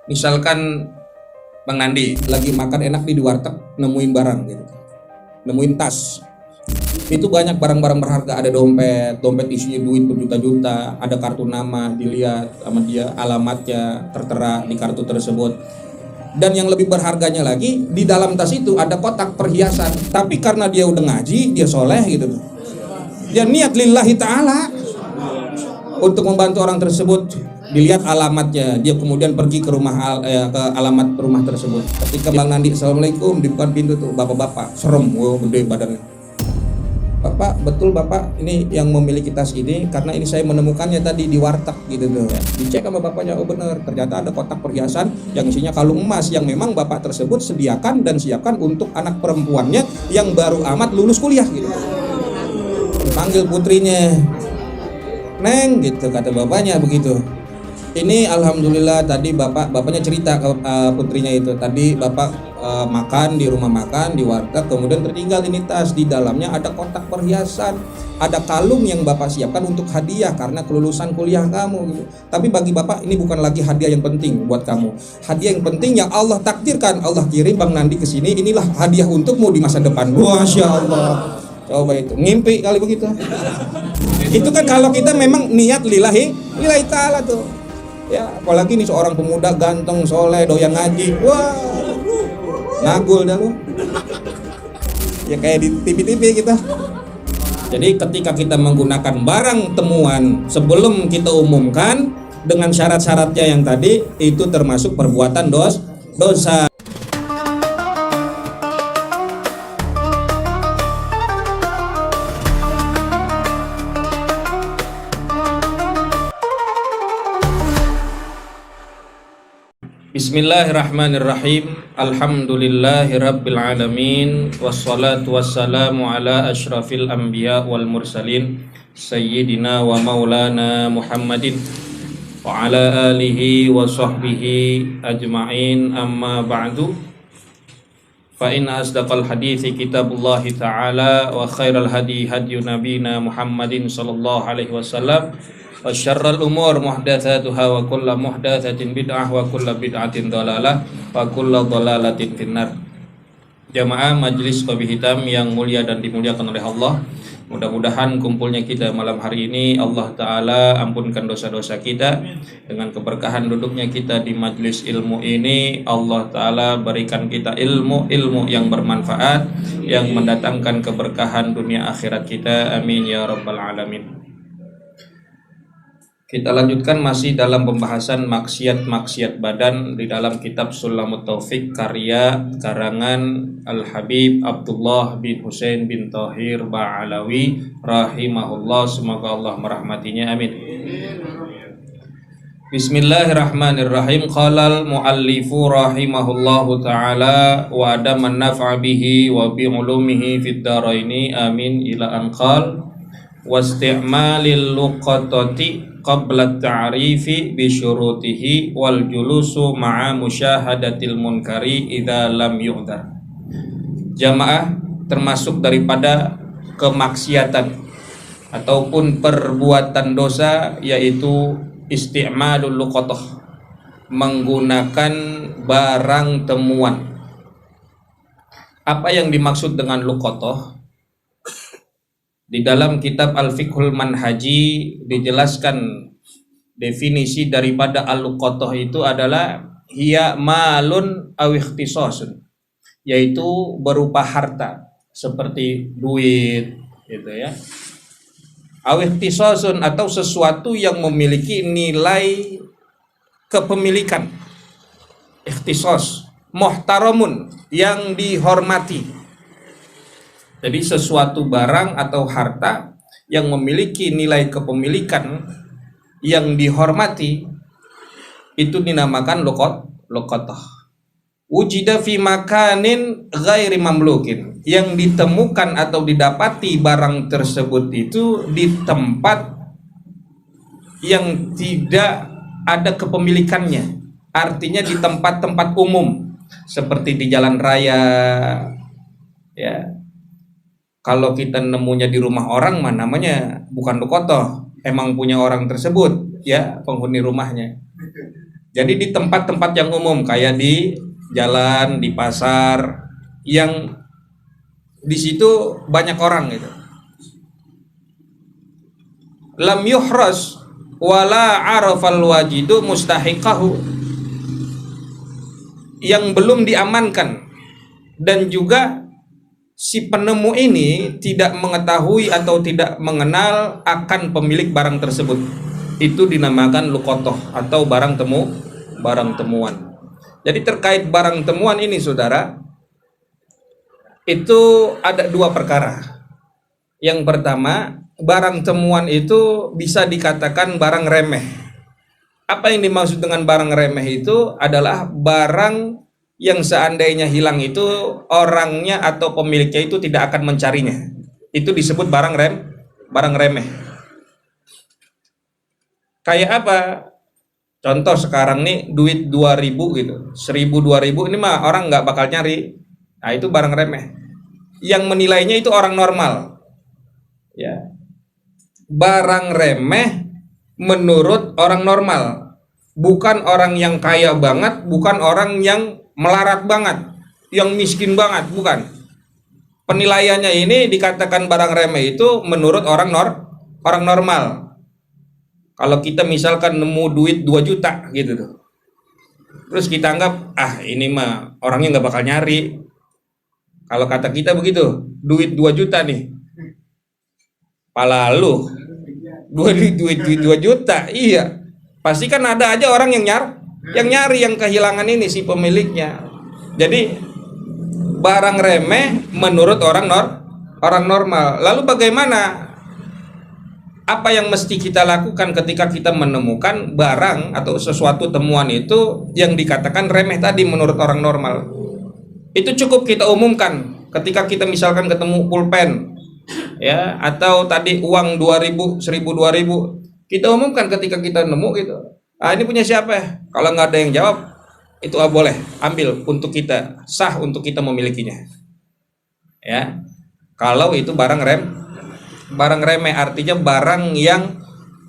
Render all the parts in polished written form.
Misalkan Bang Nandi lagi makan enak di warteg, nemuin barang gitu, nemuin tas. Itu banyak barang-barang berharga, ada dompet isinya duit berjuta-juta, ada kartu nama dilihat sama dia, alamatnya tertera di kartu tersebut. Dan yang lebih berharganya lagi, di dalam tas itu ada kotak perhiasan. Tapi karena dia udah ngaji, dia soleh gitu, dia niat lillahi ta'ala untuk membantu orang tersebut. Dilihat alamatnya, dia kemudian pergi ke ke alamat rumah tersebut. Ketika Bang Nandi assalamualaikum, dibuka pintu tuh bapak-bapak serem, wow, gede badannya. Bapak, betul Bapak ini yang memiliki tas ini karena ini saya menemukannya tadi di warteg gitu tuh. Dicek sama bapaknya, oh bener, ternyata ada kotak perhiasan yang isinya kalung emas yang memang bapak tersebut sediakan dan siapkan untuk anak perempuannya yang baru amat lulus kuliah gitu. Panggil putrinya, Neng gitu kata bapaknya begitu. Ini alhamdulillah tadi bapaknya cerita ke putrinya itu, tadi bapak makan di rumah makan di warteg, kemudian tertinggal ini tas, di dalamnya ada kotak perhiasan, ada kalung yang bapak siapkan untuk hadiah karena kelulusan kuliah kamu gitu. Tapi bagi bapak ini bukan lagi hadiah yang penting buat kamu. Hadiah yang penting yang Allah takdirkan, Allah kirim Bang Nandi ke sini, inilah hadiah untukmu di masa depan. Masya Allah. Coba itu ngimpi kali begitu. Itu kan kalau kita memang niat lillahi ta'ala tuh. Ya, apalagi nih seorang pemuda ganteng, soleh, doyan ngaji. Wah, ngagul dah lu. Ya kayak di TV-TV kita. Jadi ketika kita menggunakan barang temuan sebelum kita umumkan dengan syarat-syaratnya yang tadi, itu termasuk perbuatan dosa. Bismillahirrahmanirrahim. Alhamdulillahirabbil alamin. Wassalatu wassalamu ala asyrafil anbiya wal mursalin sayyidina wa maulana Muhammadin wa ala alihi wa sahbihi ajma'in, amma ba'du. Fa inna asdaqal hadithi kitabullahi ta'ala wa khairal hadi hadyu nabina Muhammadin sallallahu alaihi wasallam wa syarrul umur muhdatsatuha wa kullu muhdatsatin bid'ah wa kullu bid'atin dhalalah wa kullu dhalalatin finnar. Jamaah majelis Kopi Hitam yang mulia dan dimuliakan oleh Allah, mudah-mudahan kumpulnya kita malam hari ini Allah Ta'ala ampunkan dosa-dosa kita. Dengan keberkahan duduknya kita di majelis ilmu ini, Allah Ta'ala berikan kita ilmu yang bermanfaat, yang mendatangkan keberkahan dunia akhirat kita. Amin ya rabbal alamin. Kita lanjutkan masih dalam pembahasan maksiat-maksiat badan di dalam kitab Sulamut Taufik karya karangan Al-Habib Abdullah bin Husain bin Thahir Ba'alawi rahimahullah, semoga Allah merahmatinya, amin. Bismillahirrahmanirrahim. Qalal muallifu rahimahullahu ta'ala wa adaman naf'a bihi wa bi'ulumihi fid daraini, amin, ila anqal wasti'malil luqatati qabla ta'rifi bi syurutihi wal julusu ma'a musyahadatil munkari idza lam yu'dar. Jamaah, termasuk daripada kemaksiatan ataupun perbuatan dosa yaitu isti'malul luqatah, menggunakan barang temuan. Apa yang dimaksud dengan luqatah? Di dalam kitab Al-Fiqhul Manhaji dijelaskan definisi daripada al-luqatah itu adalah hiya malun aw ikhtisasun, yaitu berupa harta seperti duit gitu ya. Aw ikhtisasun, atau sesuatu yang memiliki nilai kepemilikan. Ikhtisas, muhtaramun, yang dihormati. Jadi sesuatu barang atau harta yang memiliki nilai kepemilikan yang dihormati itu dinamakan luqatah. Wujida fi makanin ghairi mamlukin, yang ditemukan atau didapati barang tersebut itu di tempat yang tidak ada kepemilikannya. Artinya di tempat-tempat umum seperti di jalan raya ya. Kalau kita nemunya di rumah orang mah namanya bukan luqatah, emang punya orang tersebut ya, penghuni rumahnya. Jadi di tempat-tempat yang umum kayak di jalan, di pasar, yang di situ banyak orang gitu. Lam yuhras wala arafal wajidu mustahiqahu, yang belum diamankan dan juga si penemu ini tidak mengetahui atau tidak mengenal akan pemilik barang tersebut. Itu dinamakan luqotoh atau barang temuan. Jadi terkait barang temuan ini saudara, itu ada dua perkara. Yang pertama, barang temuan itu bisa dikatakan barang remeh. Apa yang dimaksud dengan barang remeh itu adalah barang yang seandainya hilang itu orangnya atau pemiliknya itu tidak akan mencarinya. Itu disebut barang remeh. Kayak apa? Contoh sekarang nih duit 2000 gitu, 1000 2000 ini mah orang nggak bakal nyari. Nah itu barang remeh. Yang menilainya itu orang normal. Ya. Barang remeh menurut orang normal, bukan orang yang kaya banget, bukan orang yang melarat banget, yang miskin banget, bukan. Penilaiannya ini dikatakan barang remeh itu menurut orang normal. Kalau kita misalkan nemu duit 2 juta gitu tuh, terus kita anggap ini mah orangnya nggak bakal nyari. Kalau kata kita begitu, duit 2 juta nih, pala lu duit 2 juta, iya pasti kan ada aja orang yang nyari yang kehilangan ini si pemiliknya. Jadi barang remeh menurut orang normal. Lalu bagaimana, apa yang mesti kita lakukan ketika kita menemukan barang atau sesuatu temuan itu yang dikatakan remeh tadi menurut orang normal? Itu cukup kita umumkan. Ketika kita misalkan ketemu pulpen ya, atau tadi uang 2000, 1000, 2000, kita umumkan ketika kita nemu gitu. Ini punya siapa ya? Kalau nggak ada yang jawab, itu boleh ambil untuk kita, sah untuk kita memilikinya. Ya, kalau itu barang remeh artinya barang yang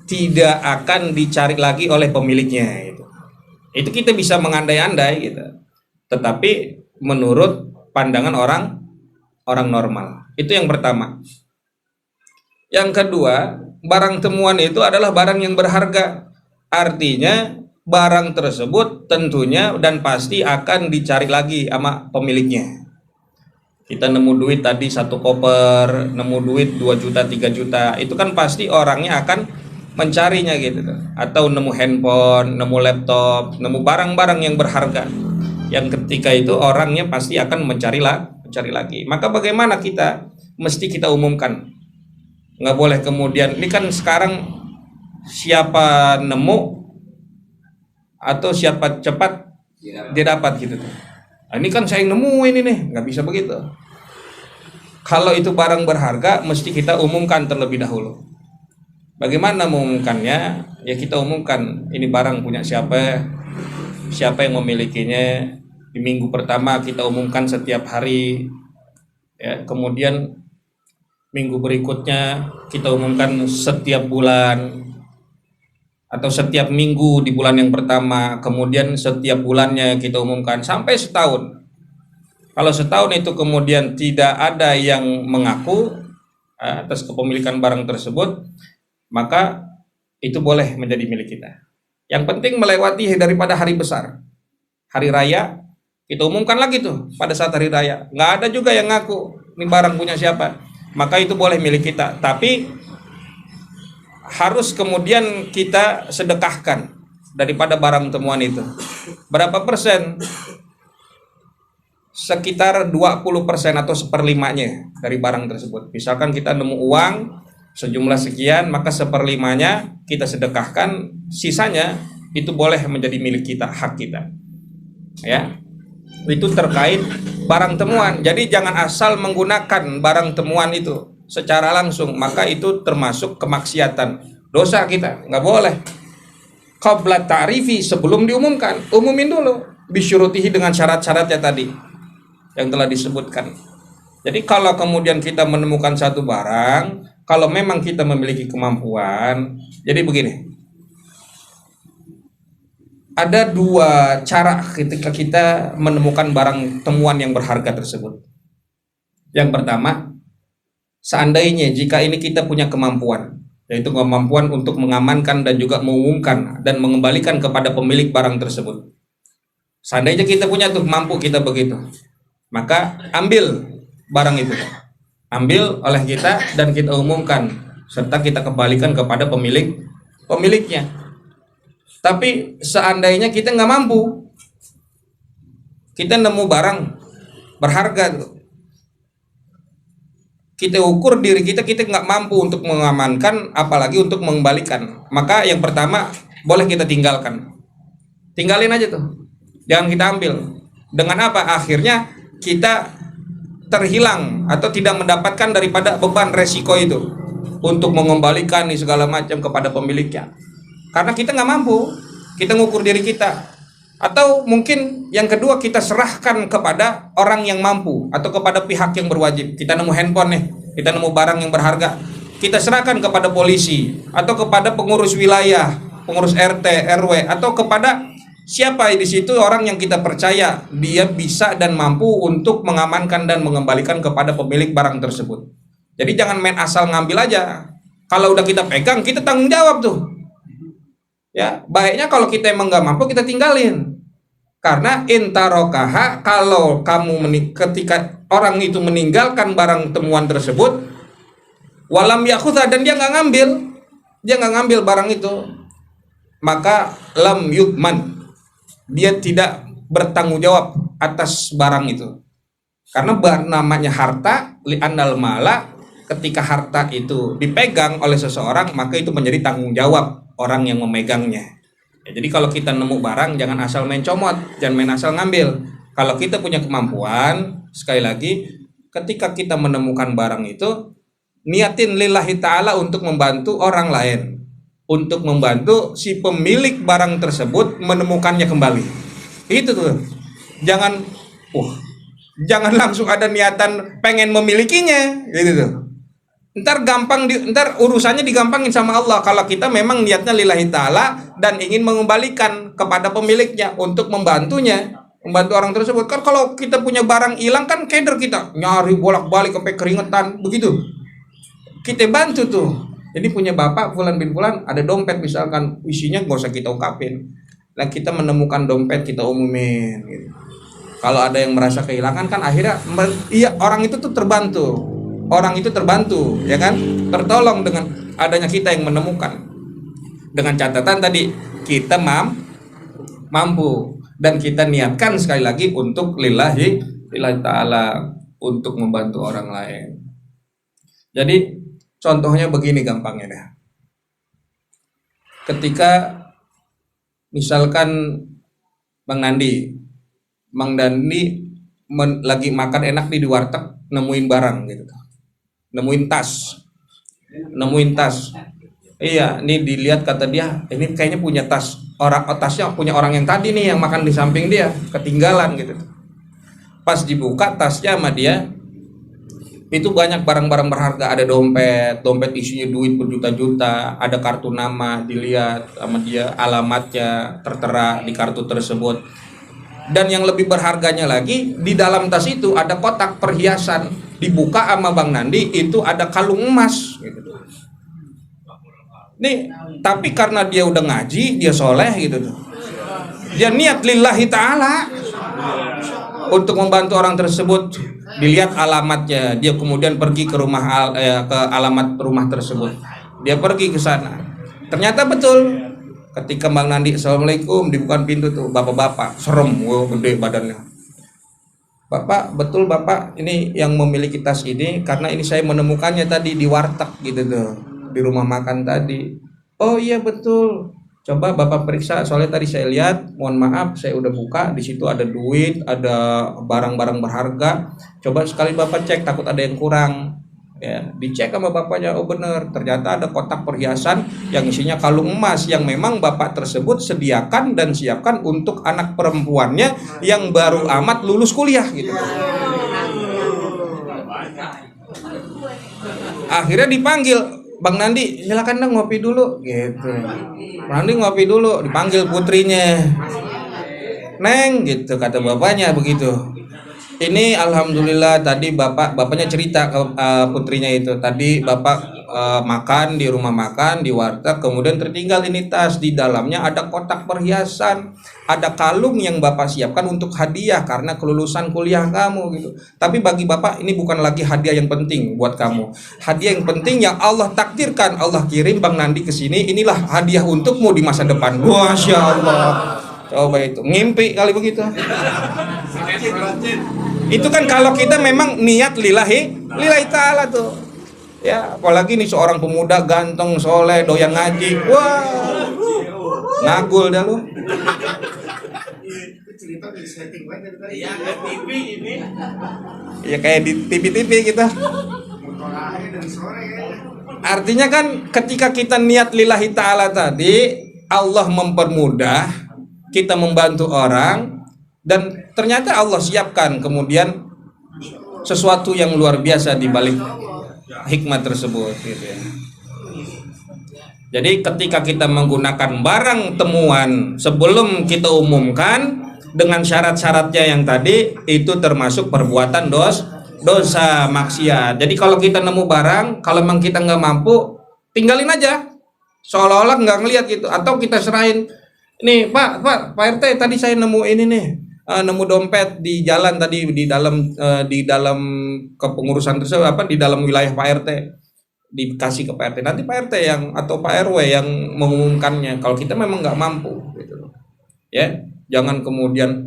tidak akan dicari lagi oleh pemiliknya. Itu kita bisa mengandai-andai gitu. Tetapi menurut pandangan orang normal. Itu yang pertama. Yang kedua, barang temuan itu adalah barang yang berharga. Artinya barang tersebut tentunya dan pasti akan dicari lagi sama pemiliknya. Kita nemu duit tadi 1 koper, nemu duit 2 juta, 3 juta, itu kan pasti orangnya akan mencarinya gitu. Atau nemu handphone, nemu laptop, nemu barang-barang yang berharga, yang ketika itu orangnya pasti akan mencari lagi. Maka bagaimana kita? Mesti kita umumkan. Nggak boleh kemudian, ini kan sekarang siapa nemu atau siapa cepat dia dapat gitu tuh. Ini kan saya yang nemu ini nih, nggak bisa begitu. Kalau itu barang berharga, mesti kita umumkan terlebih dahulu. Bagaimana mengumumkannya? Ya kita umumkan ini barang punya siapa yang memilikinya. Di minggu pertama kita umumkan setiap hari. Ya, kemudian minggu berikutnya kita umumkan setiap bulan atau setiap minggu di bulan yang pertama, kemudian setiap bulannya kita umumkan sampai setahun. Kalau setahun itu kemudian tidak ada yang mengaku atas kepemilikan barang tersebut, maka itu boleh menjadi milik kita. Yang penting melewati daripada hari besar, hari raya, kita umumkan lagi tuh pada saat hari raya. Nggak ada juga yang ngaku ini barang punya siapa, maka itu boleh milik kita. Tapi harus kemudian kita sedekahkan daripada barang temuan itu. Berapa persen? Sekitar 20% atau 1/5-nya dari barang tersebut. Misalkan kita nemu uang sejumlah sekian, maka 1/5-nya kita sedekahkan, sisanya itu boleh menjadi milik kita, hak kita. Ya. Itu terkait barang temuan. Jadi jangan asal menggunakan barang temuan itu secara langsung, maka itu termasuk kemaksiatan, dosa kita, nggak boleh. Qabla ta'rifi, sebelum diumumkan, umumin dulu bisyurutihi dengan syarat-syaratnya tadi yang telah disebutkan. Jadi kalau kemudian kita menemukan satu barang, kalau memang kita memiliki kemampuan, jadi begini, Ada dua cara ketika kita menemukan barang temuan yang berharga tersebut. Yang pertama, seandainya jika ini kita punya kemampuan, yaitu kemampuan untuk mengamankan dan juga mengumumkan dan mengembalikan kepada pemilik barang tersebut. Seandainya kita punya tuh, mampu kita begitu, maka ambil barang itu, ambil oleh kita dan kita umumkan serta kita kembalikan kepada pemiliknya. Tapi seandainya kita nggak mampu, kita nemu barang berharga tuh, kita ukur diri kita nggak mampu untuk mengamankan, apalagi untuk mengembalikan, maka yang pertama boleh kita tinggalin aja tuh, jangan kita ambil. Dengan apa? Akhirnya kita terhilang atau tidak mendapatkan daripada beban resiko itu untuk mengembalikan nih segala macam kepada pemiliknya, karena kita nggak mampu, kita ngukur diri kita. Atau mungkin yang kedua, kita serahkan kepada orang yang mampu atau kepada pihak yang berwajib. Kita nemu handphone nih, kita nemu barang yang berharga, kita serahkan kepada polisi atau kepada pengurus wilayah, pengurus RT, RW, atau kepada siapa di situ orang yang kita percaya dia bisa dan mampu untuk mengamankan dan mengembalikan kepada pemilik barang tersebut. Jadi jangan main asal ngambil aja. Kalau udah kita pegang, kita tanggung jawab tuh. Ya, baiknya kalau kita emang nggak mampu, kita tinggalin. Karena intarokaha, kalau kamu ketika orang itu meninggalkan barang temuan tersebut, walam yakhudha, dan dia nggak ngambil barang itu, maka lam yudman, dia tidak bertanggung jawab atas barang itu. Karena namanya harta, li'annal mala, ketika harta itu dipegang oleh seseorang, maka itu menjadi tanggung jawab orang yang memegangnya. Ya, jadi kalau kita nemu barang, jangan asal main comot, jangan main asal ngambil. Kalau kita punya kemampuan, sekali lagi, ketika kita menemukan barang itu, niatin lillahi ta'ala untuk membantu orang lain, untuk membantu si pemilik barang tersebut menemukannya kembali. Itu tuh. Jangan langsung ada niatan pengen memilikinya, gitu tuh. Ntar urusannya digampangin sama Allah. Kalau kita memang niatnya lillahi ta'ala dan ingin mengembalikan kepada pemiliknya untuk membantu orang tersebut. Kan kalau kita punya barang hilang, kan keder kita nyari bolak-balik sampai keringetan begitu. Kita bantu tuh. Jadi punya bapak fulan bin fulan ada dompet, misalkan isinya nggak usah kita ungkapin. Lah kita menemukan dompet, kita umumin gitu. Kalau ada yang merasa kehilangan, kan akhirnya orang itu tuh terbantu. Orang itu terbantu, ya kan? Tertolong dengan adanya kita yang menemukan. Dengan catatan tadi, kita mampu dan kita niatkan sekali lagi untuk lillahi ta'ala, untuk membantu orang lain. Jadi contohnya begini gampangnya dah. Ketika misalkan Mang Dandi lagi makan enak di warteg, nemuin barang gitu, nemuin tas. Iya, ini dilihat, kata dia, ini kayaknya punya tas tasnya punya orang yang tadi nih yang makan di samping dia, ketinggalan gitu. Pas dibuka tasnya sama dia, itu banyak barang-barang berharga, ada dompet isinya duit berjuta-juta, ada kartu nama dilihat sama dia, alamatnya tertera di kartu tersebut. Dan yang lebih berharganya lagi, di dalam tas itu ada kotak perhiasan, dibuka sama Bang Nandi, itu ada kalung emas gitu. Nih, tapi karena dia udah ngaji, dia soleh gitu tuh, dia niat lillahi ta'ala untuk membantu orang tersebut. Dilihat alamatnya, dia kemudian pergi ke ke alamat rumah tersebut, dia pergi ke sana. Ternyata betul, ketika Bang Nandi assalamualaikum, dibuka pintu tuh bapak-bapak serem, gede badannya. Bapak, betul Bapak ini yang memiliki tas ini, karena ini saya menemukannya tadi di warteg gitu tuh, di rumah makan tadi. Oh iya betul, coba Bapak periksa, soalnya tadi saya lihat, mohon maaf saya udah buka, di situ ada duit, ada barang-barang berharga. Coba sekali Bapak cek, takut ada yang kurang. Ya, dicek sama bapaknya, oh bener, ternyata ada kotak perhiasan yang isinya kalung emas yang memang bapak tersebut sediakan dan siapkan untuk anak perempuannya yang baru amat lulus kuliah gitu. Akhirnya dipanggil, Bang Nandi silakan dong ngopi dulu gitu. Bang Nandi ngopi dulu, dipanggil putrinya. Neng gitu kata bapaknya begitu. Ini alhamdulillah tadi bapaknya cerita ke putrinya itu. Tadi bapak makan di rumah makan di warteg, kemudian tertinggal ini tas, di dalamnya ada kotak perhiasan, ada kalung yang bapak siapkan untuk hadiah karena kelulusan kuliah kamu gitu. Tapi bagi bapak ini bukan lagi hadiah yang penting buat kamu. Hadiah yang penting yang Allah takdirkan, Allah kirim Bang Nandi ke sini. Inilah hadiah untukmu di masa depan. Masya Allah. Coba itu ngimpi kali begitu. Itu kan kalau kita memang niat lillahi ta'ala tuh. Ya, apalagi nih seorang pemuda ganteng, soleh, doyan ngaji. Wah. Ngagul dah lu. Ya kayak di TV-TV kita. Artinya kan ketika kita niat lillahi ta'ala tadi, Allah mempermudah, kita membantu orang, dan ternyata Allah siapkan kemudian sesuatu yang luar biasa di balik hikmah tersebut gitu ya. Jadi ketika kita menggunakan barang temuan sebelum kita umumkan dengan syarat-syaratnya yang tadi, itu termasuk perbuatan dosa maksiat. Jadi kalau kita nemu barang, kalau memang kita nggak mampu, tinggalin aja seolah-olah nggak ngelihat gitu, atau kita serahin, nih Pak RT tadi saya nemu ini nih, nemu dompet di jalan tadi di dalam kepengurusan tersebut, di dalam wilayah Pak RT, dikasih ke Pak RT, nanti Pak RT yang atau Pak RW yang mengumumkannya kalau kita memang nggak mampu gitu ya. Jangan kemudian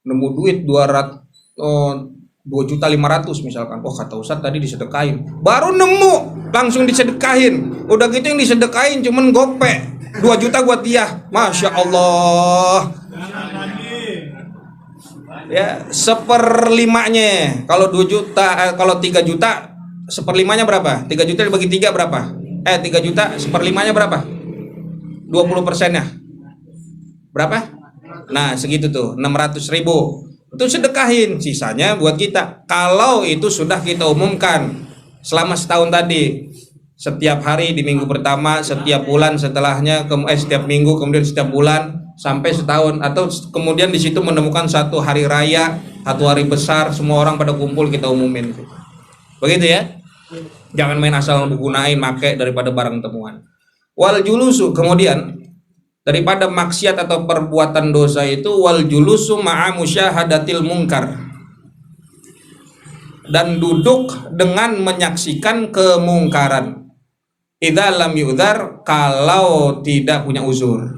nemu duit 2.500.000 misalkan, kata Ustadz tadi disedekain, baru nemu langsung disedekahin, udah gitu yang disedekain cuman gope 2 juta buat dia. Masya Allah ya, 1/5-nya kalau 2 juta, kalau 3 juta 1/5-nya berapa? 3 juta dibagi 3 berapa? 3 juta 1/5-nya berapa? 20%-nya berapa? Nah segitu tuh, 600.000 itu sedekahin, sisanya buat kita. Kalau itu sudah kita umumkan selama setahun tadi, setiap hari di minggu pertama, setiap bulan setelahnya, setiap minggu, kemudian setiap bulan sampai setahun, atau kemudian di situ menemukan satu hari raya, satu hari besar, semua orang pada kumpul, kita umumin. Begitu ya. Jangan main asal gunain, make daripada barang temuan. Wal julusu, kemudian daripada maksiat atau perbuatan dosa itu, wal julusu ma'a musyahadatil munkar, dan duduk dengan menyaksikan kemungkaran. Idza lam yu'dzar, kalau tidak punya uzur.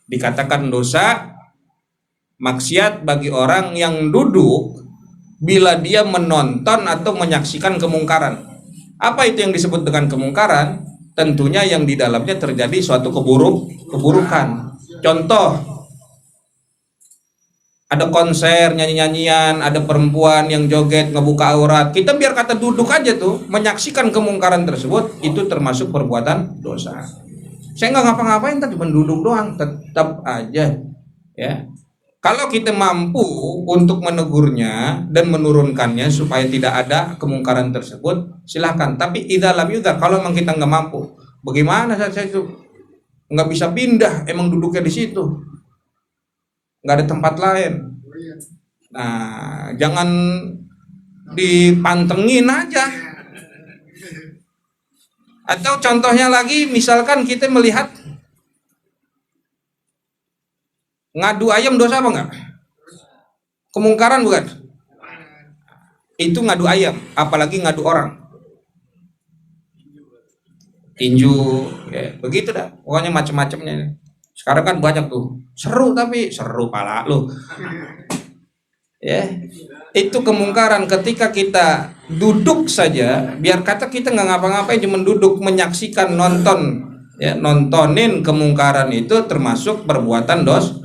Dikatakan dosa maksiat bagi orang yang duduk bila dia menonton atau menyaksikan kemungkaran. Apa itu yang disebut dengan kemungkaran? Tentunya yang di dalamnya terjadi suatu keburukan. Contoh, ada konser nyanyi-nyanyian, ada perempuan yang joget ngebuka aurat, kita biar kata duduk aja tuh menyaksikan kemungkaran tersebut, itu termasuk perbuatan dosa. Saya nggak ngapa-ngapain, tadi cuma duduk doang, tetap aja ya. Kalau kita mampu untuk menegurnya dan menurunkannya supaya tidak ada kemungkaran tersebut, silahkan. Tapi idza lam yudzar, kalau memang kita nggak mampu, bagaimana saya itu nggak bisa pindah, emang duduknya di situ, nggak ada tempat lain. Nah, jangan dipantengin aja. Atau contohnya lagi, misalkan kita melihat ngadu ayam, dosa apa enggak? Kemungkaran bukan? Itu ngadu ayam, apalagi ngadu orang. Tinju, ya, begitu dah. Pokoknya macam-macamnya. Sekarang kan banyak tuh. Seru, tapi seru pala lu. Ya. Itu kemungkaran ketika kita duduk saja, biar kata kita nggak ngapa-ngapain, cuma duduk menyaksikan, nonton, ya, nontonin kemungkaran, itu termasuk perbuatan dosa,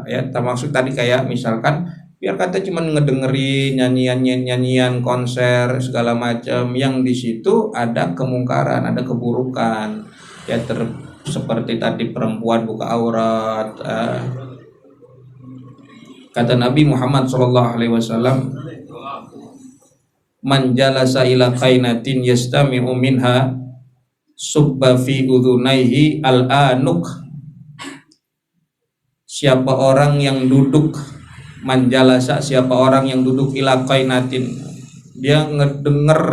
ya, termasuk tadi kayak misalkan biar kata cuma ngedengerin nyanyian konser segala macam yang di situ ada kemungkaran, ada keburukan, ya, seperti tadi perempuan buka aurat. Kata Nabi Muhammad SAW, man jalasa ila qainatin yastami'u minha subba fi udhunaihi al-anuk. Siapa orang yang duduk, man jalasa, siapa orang yang duduk ila qainatin, dia ngedenger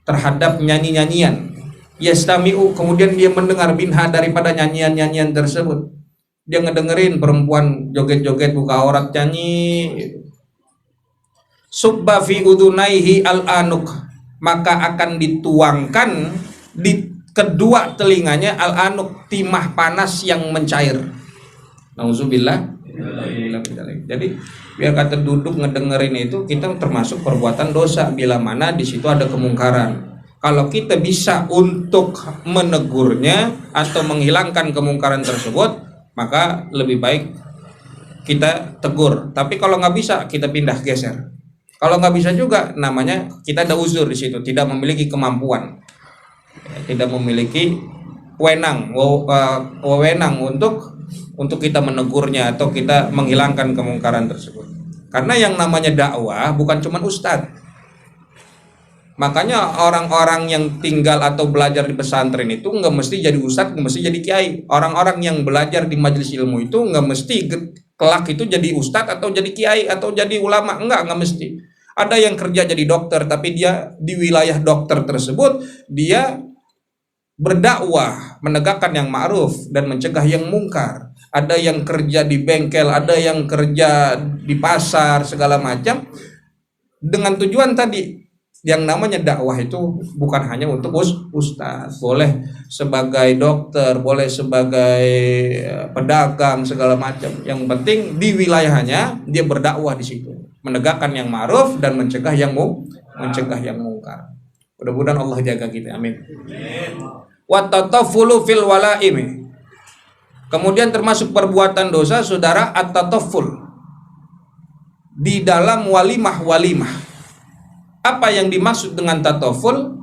terhadap nyanyi-nyanyian, yastami'u, kemudian dia mendengar minha, daripada nyanyian-nyanyian tersebut. Dia ngedengerin perempuan joget-joget buka aurat nyanyi. Subba fi udhunaihi al-anuk, maka akan dituangkan di kedua telinganya al-anuk, timah panas yang mencair. Nauzubillah. Jadi biar kata duduk ngedengerin itu, kita termasuk perbuatan dosa bila mana di situ ada kemungkaran. Kalau kita bisa untuk menegurnya atau menghilangkan kemungkaran tersebut, maka lebih baik kita tegur. Tapi kalau nggak bisa, kita pindah geser. Kalau nggak bisa juga, namanya kita ada uzur di situ, tidak memiliki kemampuan, tidak memiliki wewenang untuk kita menegurnya atau kita menghilangkan kemungkaran tersebut. Karena yang namanya dakwah bukan cuma ustadz. Makanya orang-orang yang tinggal atau belajar di pesantren itu nggak mesti jadi ustadz, nggak mesti jadi kiai. Orang-orang yang belajar di majelis ilmu itu nggak mesti kelak itu jadi ustadz atau jadi kiai atau jadi ulama, nggak mesti. Ada yang kerja jadi dokter, tapi dia di wilayah dokter tersebut dia berdakwah, menegakkan yang ma'ruf dan mencegah yang mungkar. Ada yang kerja di bengkel, ada yang kerja di pasar, segala macam, dengan tujuan tadi. Yang namanya dakwah itu bukan hanya untuk ustaz, boleh sebagai dokter, boleh sebagai pedagang, segala macam. Yang penting di wilayahnya dia berdakwah di situ, menegakkan yang ma'ruf dan mencegah yang mungkar. Mudah-mudahan Allah jaga kita, amin. Wa tatafulu fil walaimi. Kemudian termasuk perbuatan dosa, saudara, at-tataful di dalam walimah. Apa yang dimaksud dengan tataful?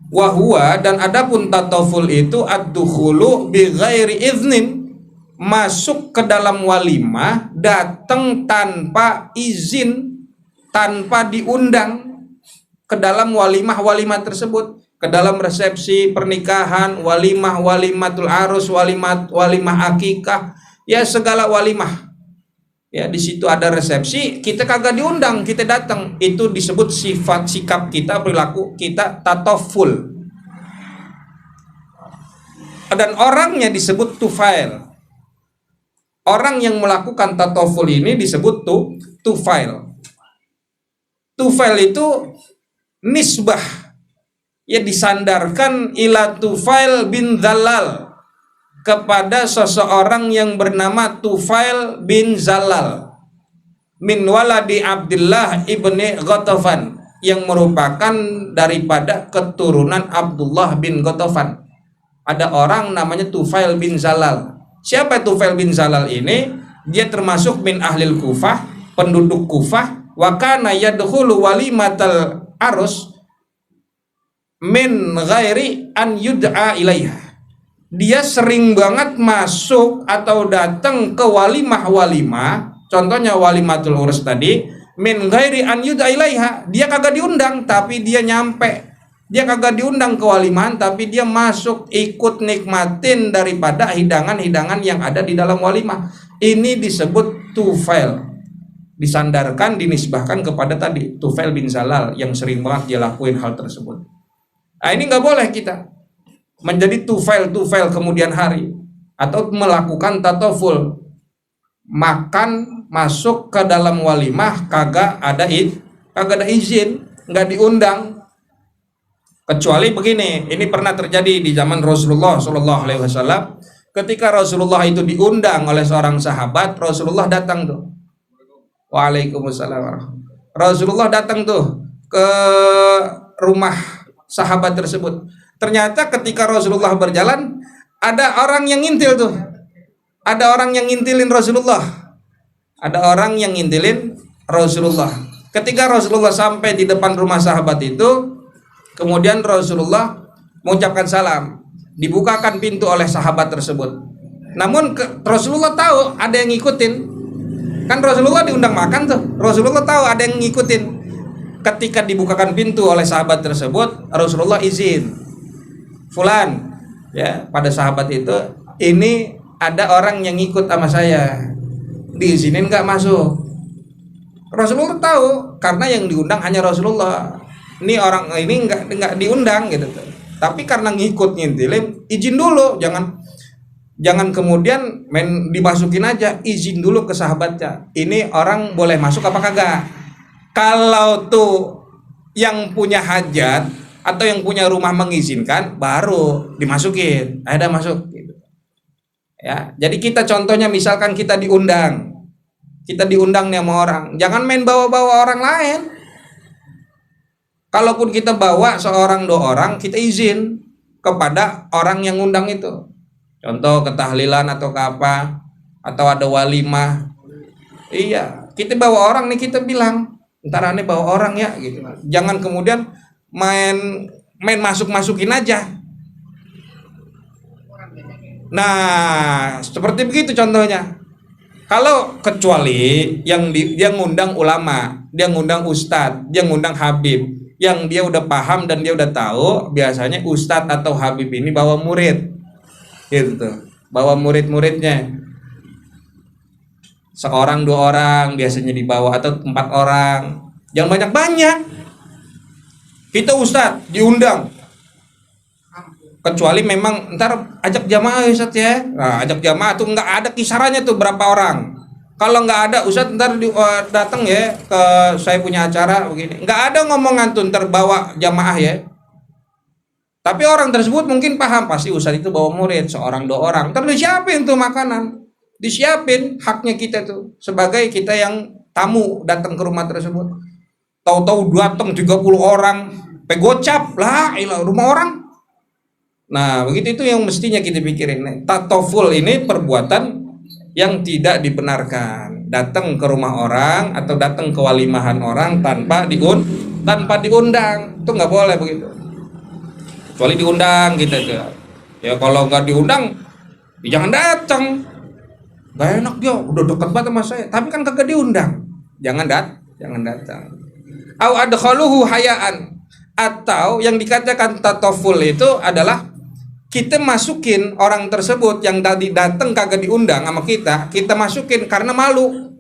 Wahwa, dan adapun tataful itu ad-dukhulu bi ghairi iznin, masuk ke dalam walimah, datang tanpa izin, tanpa diundang ke dalam walimah tersebut, ke dalam resepsi pernikahan, walimatul arus, walimah akikah, ya segala walimah. Ya, di situ ada resepsi, kita kagak diundang, kita datang, itu disebut sifat sikap kita, perilaku kita tataful. Dan orangnya disebut tufail. Orang yang melakukan tataful ini disebut tufail. Tufail itu nisbah, ya disandarkan ila Tufail bin Zalal, kepada seseorang yang bernama Tufail bin Zalal min waladi Abdullah ibni Ghatafan, yang merupakan daripada keturunan Abdullah bin Ghatafan. Ada orang namanya Tufail bin Zalal. Siapa Tufail bin Zalal ini? Dia termasuk min ahlil Kufah, penduduk Kufah. Wa kana yadkhulu walimatal arus min ghairi an yud'a ilaiha. Dia sering banget masuk atau datang ke walimah, contohnya walimatul urus tadi, min ghairi an yud'a ilaiha. Dia kagak diundang tapi dia nyampe. Dia kagak diundang ke walimahan tapi dia masuk ikut nikmatin daripada hidangan-hidangan yang ada di dalam walimah. Ini disebut tufail. Disandarkan, dinisbahkan kepada tadi Tufail bin Zalal yang sering banget dia lakuin hal tersebut. Nah, ini nggak boleh kita menjadi tufail kemudian hari atau melakukan tataful, makan masuk ke dalam walimah kagak ada izin, nggak diundang. Kecuali begini, ini pernah terjadi di zaman Rasulullah SAW. Ketika Rasulullah itu diundang oleh seorang sahabat, Rasulullah datang tuh. Waalaikumsalam. Rasulullah datang tuh ke rumah sahabat tersebut. Ternyata ketika Rasulullah berjalan, ada orang yang ngintil tuh. Ada orang yang ngintilin Rasulullah. Ada orang yang ngintilin Rasulullah. Ketika Rasulullah sampai di depan rumah sahabat itu, kemudian Rasulullah mengucapkan salam. Dibukakan pintu oleh sahabat tersebut. Namun Rasulullah tahu ada yang ngikutin. Kan Rasulullah diundang makan tuh. Rasulullah tahu ada yang ngikutin. ketika dibukakan pintu oleh sahabat tersebut, Rasulullah izin, fulan, ya, pada sahabat itu, ini ada orang yang ikut sama saya, diizinin nggak masuk. Rasulullah tahu karena yang diundang hanya Rasulullah. Ini orang ini nggak diundang gitu. Tapi karena ngikut ngintilin, izin dulu, jangan kemudian main dimasukin aja, izin dulu ke sahabatnya. Ini orang boleh masuk apa kagak? Kalau tuh yang punya hajat atau yang punya rumah mengizinkan, baru dimasukin. Ada masuk gitu. Ya, jadi kita contohnya misalkan kita diundang nih sama orang, jangan main bawa-bawa orang lain. Kalaupun kita bawa seorang dua orang, kita izin kepada orang yang undang itu. Contoh ketahlilan atau ke apa, atau ada walimah. Iya, kita bawa orang nih, kita bilang, ntar aneh bawa orang ya gitu. Jangan kemudian main masuk-masukin aja. Nah, seperti begitu contohnya. Kalau kecuali yang dia ngundang ulama, dia ngundang ustadz, dia ngundang habib, yang dia udah paham dan dia udah tahu, biasanya ustadz atau habib ini bawa murid, gitu, bawa murid-muridnya, seorang dua orang biasanya dibawa atau 4 orang, jangan banyak-banyak. Kita ustadz diundang, kecuali memang ntar ajak jamaah Ustadz ya. Nah, ajak jamaah tuh nggak ada kisarannya tuh berapa orang. Kalau nggak ada Ustadz ntar datang ya ke saya punya acara begini. Nggak ada ngomongan tuh ntar bawa jamaah ya. Tapi orang tersebut mungkin paham, pasti Ustadz itu bawa murid seorang dua orang. Ntar disiapin tuh makanan, disiapin, haknya kita tuh sebagai kita yang tamu datang ke rumah tersebut. Tahu-tahu datang 30 orang, pegocap lah, ilah rumah orang. Nah, begitu itu yang mestinya kita pikirin. Tatoful ini perbuatan yang tidak dibenarkan. Datang ke rumah orang atau datang ke walimahan orang tanpa diundang, itu nggak boleh begitu. Kecuali diundang gitu aja. Ya kalau nggak diundang, ya jangan datang. Gak enak dia, udah dekat banget sama saya, tapi kan kagak diundang. Jangan datang. Au adkhaluhu hayaan, atau yang dikatakan tatoful itu adalah kita masukin orang tersebut yang tadi datang kagak diundang sama kita masukin karena malu.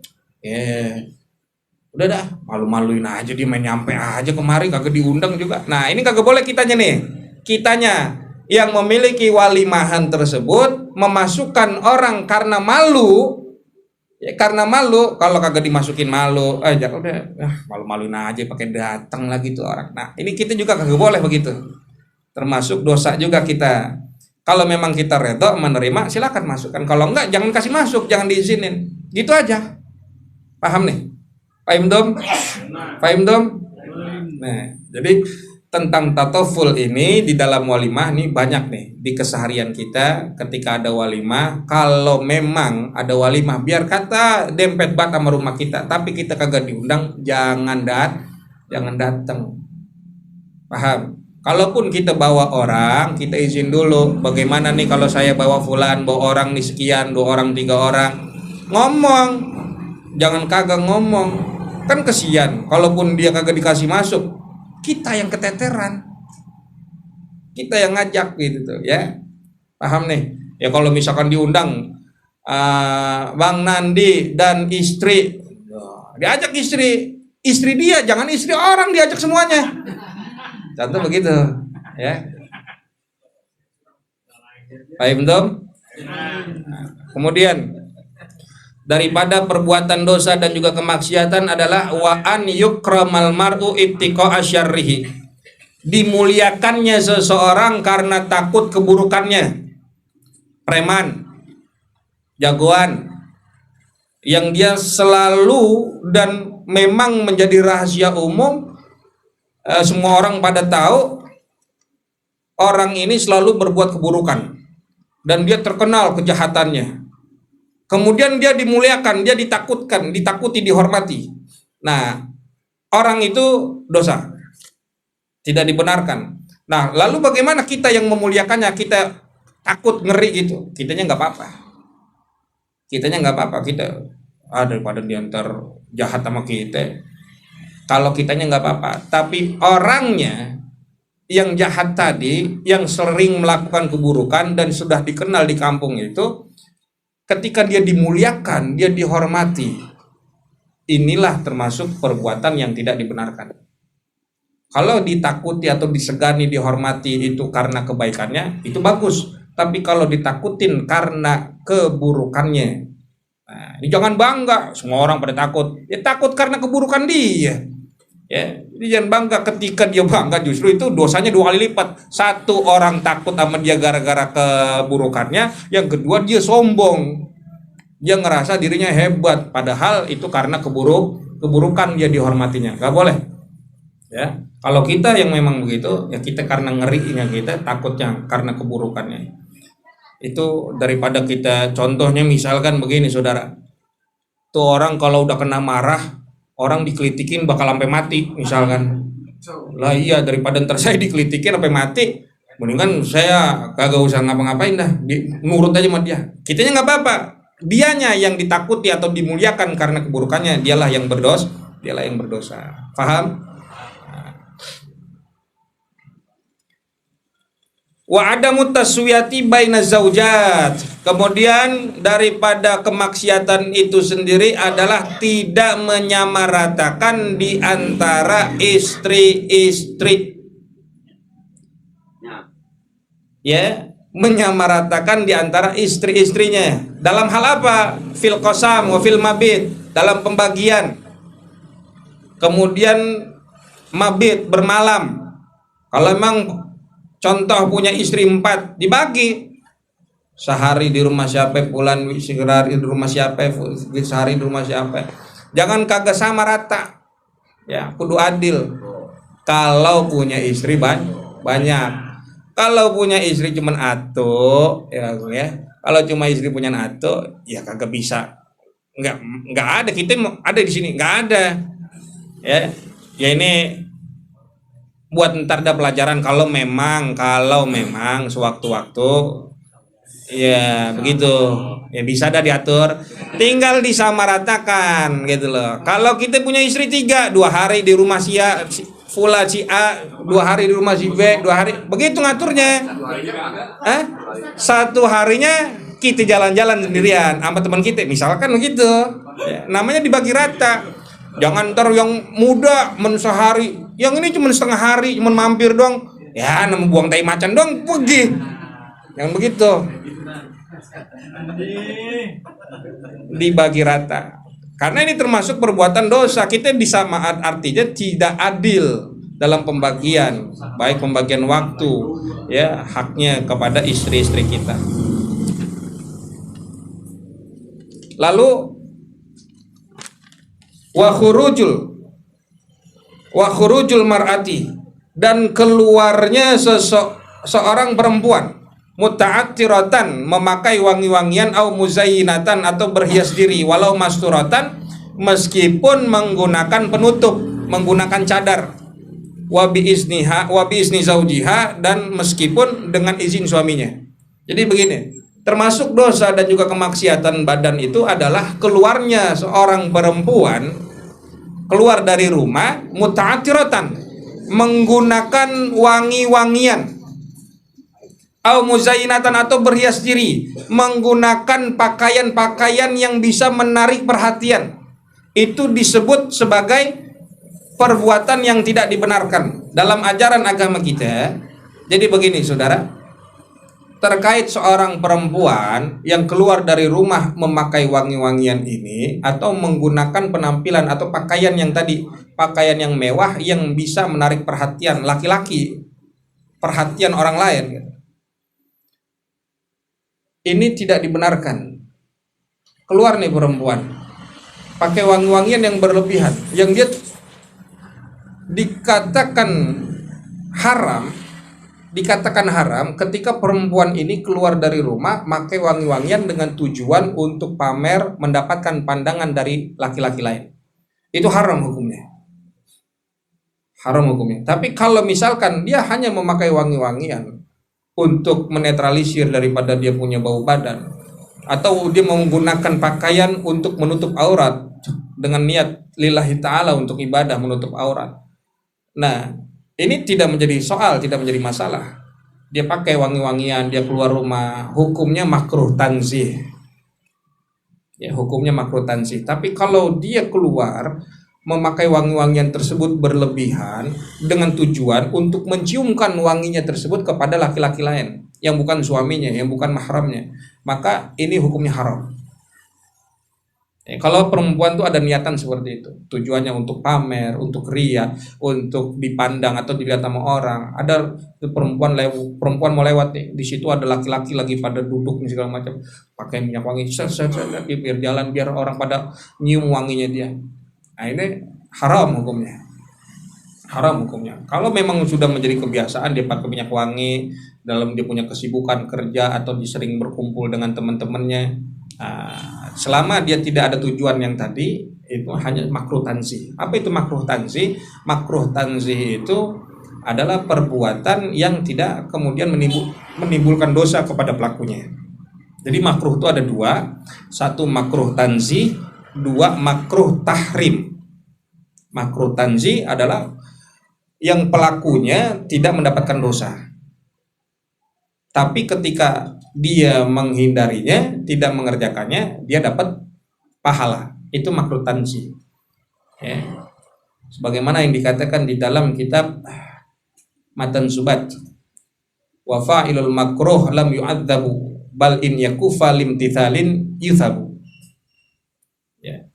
Udah dah, malu-maluin aja, dia main nyampe aja kemari kagak diundang juga. Nah, ini kagak boleh kitanya nih. Kitanya yang memiliki walimahan tersebut memasukkan orang karena malu. Ya, karena malu, kalau kagak dimasukin malu, udah, malu-maluin aja pakai datang lagi tuh orang. Nah, ini kita juga kagak boleh begitu. Termasuk dosa juga kita. Kalau memang kita redho menerima, silakan masukkan. Kalau enggak, jangan kasih masuk, jangan diizinin. Gitu aja. Paham nih? Paham dom? Nah, jadi tentang tatoful ini di dalam walimah nih banyak nih di keseharian kita. Ketika ada walimah, kalau memang ada walimah, biar kata dempet banget sama rumah kita, tapi kita kagak diundang, jangan datang. Paham? Kalaupun kita bawa orang, kita izin dulu. Bagaimana nih kalau saya bawa fulan, bawa orang nih sekian, 2 orang, 3 orang. Ngomong. Jangan kagak ngomong. Kan kesian. Kalaupun dia kagak dikasih masuk, kita yang keteteran. Kita yang ngajak gitu tuh, ya. Paham nih? Ya kalau misalkan diundang Bang Nandi dan istri, diajak istri dia, jangan istri orang diajak semuanya. Contoh begitu, ya. Paham dong? Kemudian daripada perbuatan dosa dan juga kemaksiatan adalah wa an yukramal mar'u ittiqa asyarrihi. Dimuliakannya seseorang karena takut keburukannya. Preman, jagoan yang dia selalu dan memang menjadi rahasia umum, semua orang pada tahu orang ini selalu berbuat keburukan dan dia terkenal kejahatannya. Kemudian dia dimuliakan, dia ditakuti, dihormati. Nah, orang itu dosa, tidak dibenarkan. Nah, lalu bagaimana kita yang memuliakannya? Kita takut, ngeri gitu. Kitanya nggak apa-apa. Kita daripada dia ntar jahat sama kita, Kalau kitanya nggak apa-apa, tapi orangnya yang jahat tadi, yang sering melakukan keburukan dan sudah dikenal di kampung itu, ketika dia dimuliakan, dia dihormati, inilah termasuk perbuatan yang tidak dibenarkan. Kalau ditakuti atau disegani, dihormati itu karena kebaikannya, itu bagus. Tapi kalau ditakutin karena keburukannya, nah, ini jangan bangga, semua orang pada takut. Ya takut karena keburukan dia. Ya, jadi jangan bangga. Ketika dia bangga, justru itu dosanya 2 kali lipat. Satu, orang takut sama dia gara-gara keburukannya. Yang kedua, dia sombong. Dia ngerasa dirinya hebat, padahal itu karena keburukan dia dihormatinya. Gak boleh. Ya, kalau kita yang memang begitu, ya kita karena ngerinya, kita takutnya karena keburukannya. Itu daripada kita, contohnya misalkan begini saudara, tuh orang kalau udah kena marah, orang dikelitikin bakal sampai mati misalkan. Lah iya, daripada ntar saya dikelitikin sampai mati, mendingan saya kagak usah ngapa-ngapain dah, nurut aja sama dia. Kitanya nggak apa-apa, dianya yang ditakuti atau dimuliakan karena keburukannya, dialah yang berdosa. Paham? Wa adamu taswiyati baina zaujat. Kemudian daripada kemaksiatan itu sendiri adalah tidak menyamaratakan di antara istri-istri. Ya, menyamaratakan di antara istri-istrinya. Dalam hal apa? Fil qasam wa fil mabit, dalam pembagian. Kemudian mabit, bermalam. Kalau memang contoh punya istri 4, dibagi. Sehari di rumah siapa, bulan sehari di rumah siapa, sehari di rumah siapa. Jangan kagak sama rata. Ya, kudu adil. Kalau punya istri banyak. Kalau punya istri cuman atu, ya. Kalau cuma istri punya atu, ya kagak bisa. Enggak ada, kita ada di sini, enggak ada. Ya. Ya ini buat ntar ada pelajaran kalau memang sewaktu-waktu ya begitu ya bisa dah diatur, tinggal disamaratakan gitu loh. Kalau kita punya istri 3, 2 hari di rumah si A, Fula si A, 2 hari di rumah si B, 2 hari begitu ngaturnya. Satu harinya kita jalan-jalan sendirian sama teman kita misalkan begitu ya, namanya dibagi rata. Jangan ntar yang muda sehari, yang ini cuma setengah hari, cuma mampir doang, ya nemu buang tai macan doang pergi. Yang begitu, dibagi rata. Karena ini termasuk perbuatan dosa. Kita disamaat, artinya tidak adil dalam pembagian, baik pembagian waktu, ya haknya kepada istri-istri kita. Lalu wa khurujul mar'ati, dan keluarnya seorang perempuan muta'attiratan, memakai wangi-wangian, au muzayyinatan, atau berhias diri, walau masturatan, meskipun menggunakan penutup, menggunakan cadar, wa bi izni zaujiha, dan meskipun dengan izin suaminya. Jadi begini, termasuk dosa dan juga kemaksiatan badan itu adalah keluarnya seorang perempuan keluar dari rumah muta'attiratan, menggunakan wangi-wangian, au muzayyinatan, atau berhias diri, menggunakan pakaian-pakaian yang bisa menarik perhatian. Itu disebut sebagai perbuatan yang tidak dibenarkan dalam ajaran agama kita. Jadi begini saudara, terkait seorang perempuan yang keluar dari rumah memakai wangi-wangian ini, atau menggunakan penampilan atau pakaian yang tadi, pakaian yang mewah yang bisa menarik perhatian laki-laki, perhatian orang lain, ini tidak dibenarkan. Keluar nih perempuan pakai wangi-wangian yang berlebihan, yang dia dikatakan haram ketika perempuan ini keluar dari rumah pakai wangi-wangian dengan tujuan untuk pamer, mendapatkan pandangan dari laki-laki lain. Itu haram hukumnya. Tapi kalau misalkan dia hanya memakai wangi-wangian untuk menetralisir daripada dia punya bau badan, atau dia menggunakan pakaian untuk menutup aurat dengan niat lillahi ta'ala untuk ibadah menutup aurat. Nah, ini tidak menjadi soal, tidak menjadi masalah. Dia pakai wangi-wangian, dia keluar rumah, hukumnya makruh tanzih. Ya, hukumnya makruh tanzih. Tapi kalau dia keluar memakai wangi-wangian tersebut berlebihan dengan tujuan untuk menciumkan wanginya tersebut kepada laki-laki lain yang bukan suaminya, yang bukan mahramnya, maka ini hukumnya haram. Kalau perempuan tuh ada niatan seperti itu, tujuannya untuk pamer, untuk ria, untuk dipandang atau dilihat sama orang. Ada perempuan mau lewat nih, di situ ada laki-laki lagi pada duduk nih segala macam, pakai minyak wangi, di biar jalan, biar orang pada nyium wanginya dia. Nah, ini haram hukumnya. Haram hukumnya. Kalau memang sudah menjadi kebiasaan dia pakai minyak wangi dalam dia punya kesibukan kerja atau dia sering berkumpul dengan teman-temannya, selama dia tidak ada tujuan yang tadi, itu hanya makruh tanzih. Apa itu makruh tanzih? Makruh tanzih itu adalah perbuatan yang tidak kemudian menimbulkan dosa kepada pelakunya. Jadi makruh itu ada dua, satu makruh tanzih, dua makruh tahrim. Makruh tanzih adalah yang pelakunya tidak mendapatkan dosa, tapi ketika dia menghindarinya, tidak mengerjakannya, dia dapat pahala. Itu makruh tanzih. Ya. Sebagaimana yang dikatakan di dalam kitab Matan Subat, wa fa'ilul makruh lam yu'adzabu bal in yakufa limtithalin yuthabu. Ya.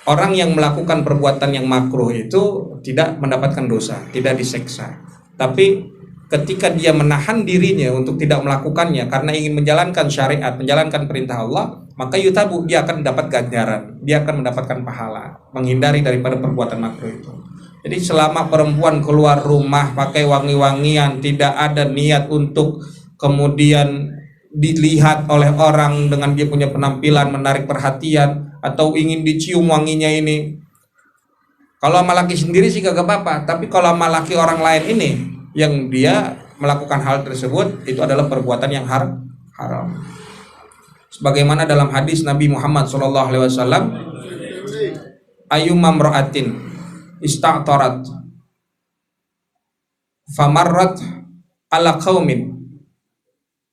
Orang yang melakukan perbuatan yang makruh itu tidak mendapatkan dosa, tidak diseksa. Tapi ketika dia menahan dirinya untuk tidak melakukannya karena ingin menjalankan syariat, menjalankan perintah Allah, maka yutabu, dia akan mendapat ganjaran, dia akan mendapatkan pahala, menghindari daripada perbuatan makruh itu. Jadi selama perempuan keluar rumah pakai wangi-wangian, tidak ada niat untuk kemudian dilihat oleh orang dengan dia punya penampilan menarik perhatian atau ingin dicium wanginya ini, kalau sama laki sendiri sih kagak apa-apa, tapi kalau sama laki orang lain ini yang dia melakukan hal tersebut, itu adalah perbuatan yang haram. Sebagaimana dalam hadis Nabi Muhammad SAW, ayyumma imra'atin ista'tarat famarrat ala qaumin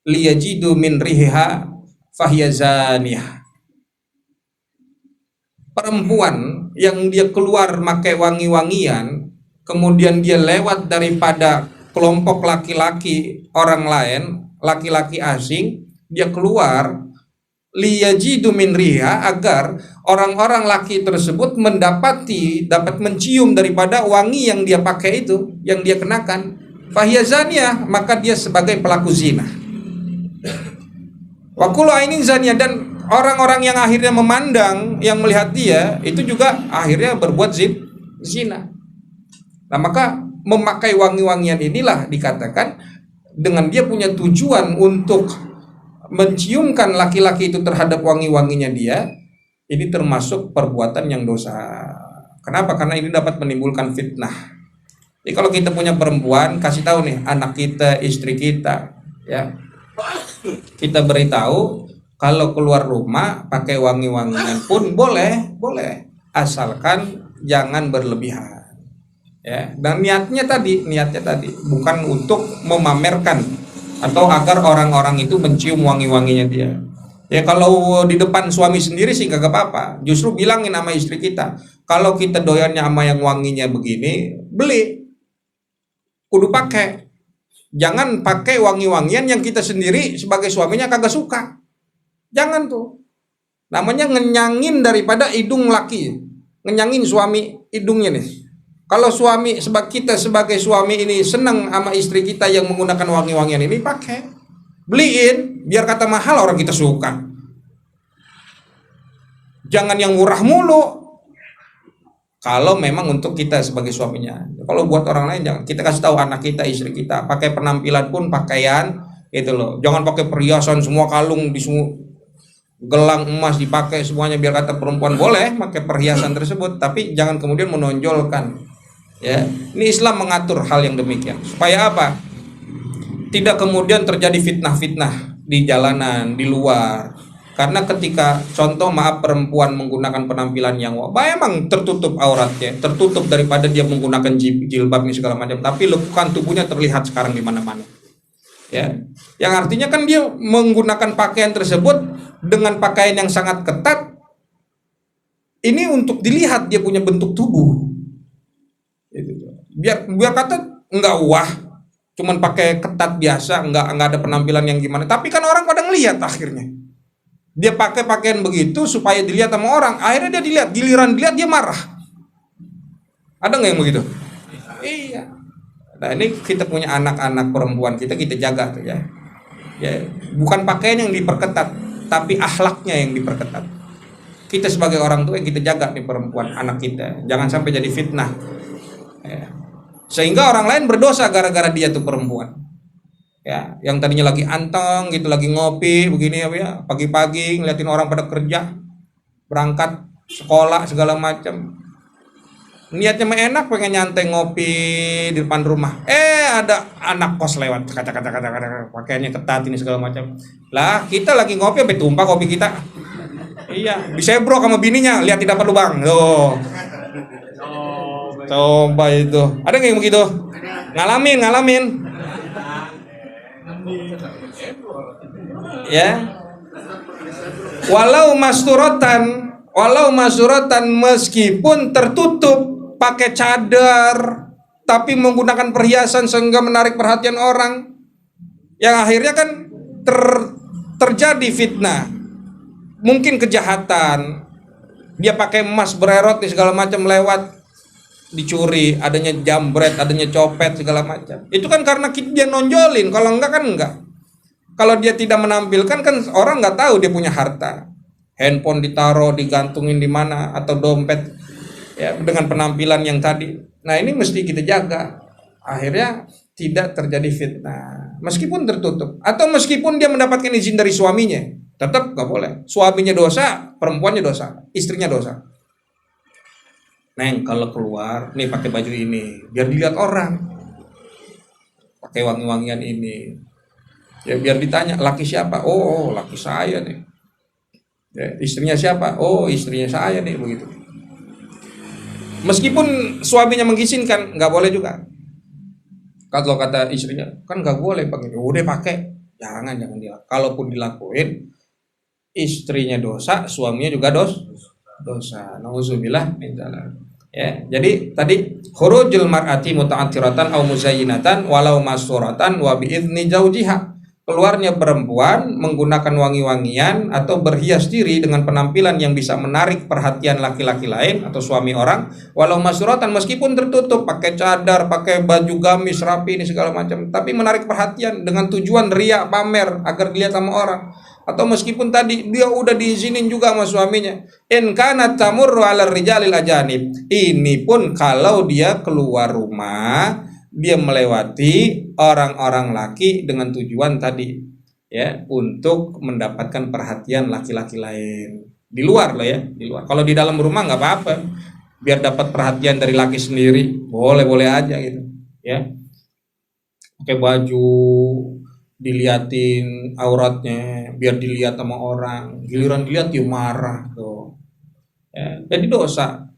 liyajidu min rihiha fahiya zaniyah. Perempuan yang dia keluar pakai wangi-wangian, kemudian dia lewat daripada kelompok laki-laki orang lain, laki-laki asing, dia keluar liyajidu min riha, agar orang-orang laki tersebut dapat mencium daripada wangi yang dia pakai itu, yang dia kenakan, fahiya zaniyah, maka dia sebagai pelaku zina. Wa kullu ainin zaniyah, dan orang-orang yang akhirnya memandang, yang melihat dia, itu juga akhirnya berbuat zina. Nah, maka memakai wangi-wangian inilah dikatakan dengan dia punya tujuan untuk menciumkan laki-laki itu terhadap wangi-wanginya dia, ini termasuk perbuatan yang dosa. Kenapa? Karena ini dapat menimbulkan fitnah. Jadi kalau kita punya perempuan, kasih tahu nih anak kita, istri kita, ya, kita beritahu kalau keluar rumah pakai wangi-wangian pun boleh, asalkan jangan berlebihan. Ya, dan niatnya tadi bukan untuk memamerkan atau agar orang-orang itu mencium wangi-wanginya dia. Ya, kalau di depan suami sendiri sih gak apa-apa. Justru bilangin sama istri kita, kalau kita doyannya sama yang wanginya begini, beli, kudu pakai. Jangan pakai wangi-wangian yang kita sendiri sebagai suaminya kagak suka. Jangan tuh. Namanya ngenyangin daripada hidung laki. Ngenyangin suami hidungnya nih. Kalau kita sebagai suami ini senang sama istri kita yang menggunakan wangi-wangian ini, pakai. Beliin, biar kata mahal orang kita suka. Jangan yang murah mulu. Kalau memang untuk kita sebagai suaminya. Kalau buat orang lain jangan. Kita kasih tahu anak kita, istri kita, pakai penampilan pun pakaian itu loh. Jangan pakai perhiasan semua, kalung di semua, gelang emas dipakai semuanya, biar kata perempuan boleh pakai perhiasan tersebut, tapi jangan kemudian menonjolkan. Ya, ini Islam mengatur hal yang demikian supaya apa? Tidak kemudian terjadi fitnah-fitnah di jalanan, di luar. Karena ketika contoh maaf perempuan menggunakan penampilan yang emang tertutup auratnya, tertutup daripada dia menggunakan jilbab ini segala macam, tapi lekukan tubuhnya terlihat sekarang di mana-mana. Ya. Yang artinya kan dia menggunakan pakaian tersebut dengan pakaian yang sangat ketat. Ini untuk dilihat dia punya bentuk tubuh. Biar kata enggak wah, cuman pakai ketat biasa, enggak ada penampilan yang gimana. Tapi kan orang pada ngelihat akhirnya. Dia pakai pakaian begitu supaya dilihat sama orang. Akhirnya dia dilihat, giliran dilihat dia marah. Ada nggak yang begitu? Iya. Nah ini kita punya anak-anak perempuan kita jaga tuh ya. Ya, bukan pakaian yang diperketat, tapi akhlaknya yang diperketat. Kita sebagai orang tua yang kita jaga nih perempuan, anak kita. Jangan sampai jadi fitnah. Ya. Sehingga orang lain berdosa gara-gara dia tuh perempuan. Ya, yang tadinya lagi anteng gitu, lagi ngopi begini ya, pagi-pagi ngeliatin orang pada kerja, berangkat sekolah segala macam. Niatnya mah enak, pengen nyantai ngopi di depan rumah. Ada anak kos lewat, kata pakaiannya ketat ini segala macam. Lah, kita lagi ngopi sampai tumpah kopi kita. Iya, disebrok sama bininya, lihat tidak perlu bang. Loh. Coba itu. Ada nggak yang begitu? Ngalamin. Ya. Walau masuratan meskipun tertutup pakai cadar tapi menggunakan perhiasan sehingga menarik perhatian orang, yang akhirnya kan terjadi fitnah, mungkin kejahatan. Dia pakai emas bererot segala macam lewat, dicuri, adanya jambret, adanya copet segala macam. Itu kan karena dia nonjolin, kalau enggak kan enggak. Kalau dia tidak menampilkan kan orang nggak tahu dia punya harta. Handphone ditaruh, digantungin di mana, atau dompet ya, dengan penampilan yang tadi. Nah ini mesti kita jaga. Akhirnya tidak terjadi fitnah. Meskipun tertutup, atau meskipun dia mendapatkan izin dari suaminya, tetap nggak boleh. Suaminya dosa, perempuannya dosa, istrinya dosa. Neng kalau keluar nih pakai baju ini, biar dilihat orang. Pakai wangi-wangian ini. Ya biar ditanya laki siapa? Oh laki saya nih. Ya, istrinya siapa? Oh istrinya saya nih, begitu. Meskipun suaminya mengizinkan, nggak boleh juga. Kalau kata istrinya kan nggak boleh pakai, udah pakai, jangan dia. Kalaupun dilakuin, istrinya dosa, suaminya juga dosa. Nauzubillah min dzalik. Ya, jadi tadi khurujul mar'ati muta'attiratan au muzayyinatan walau masuratan wa bi idzni zaujiha. Keluarnya perempuan menggunakan wangi-wangian atau berhias diri dengan penampilan yang bisa menarik perhatian laki-laki lain atau suami orang, walau masuratan meskipun tertutup, pakai cadar, pakai baju gamis rapi ini segala macam, tapi menarik perhatian dengan tujuan riya, pamer agar dilihat sama orang. Atau meskipun tadi dia udah diizinin juga sama suaminya, in kana tamurru 'alal rijalil ajanib. Ini pun kalau dia keluar rumah, dia melewati orang-orang laki dengan tujuan tadi ya, untuk mendapatkan perhatian laki-laki lain di luar loh ya, di luar. Kalau di dalam rumah nggak apa-apa, biar dapat perhatian dari laki sendiri, boleh aja gitu ya. Pakai baju, diliatin auratnya, biar dilihat sama orang, giliran dilihat dia marah tuh ya. Jadi dosa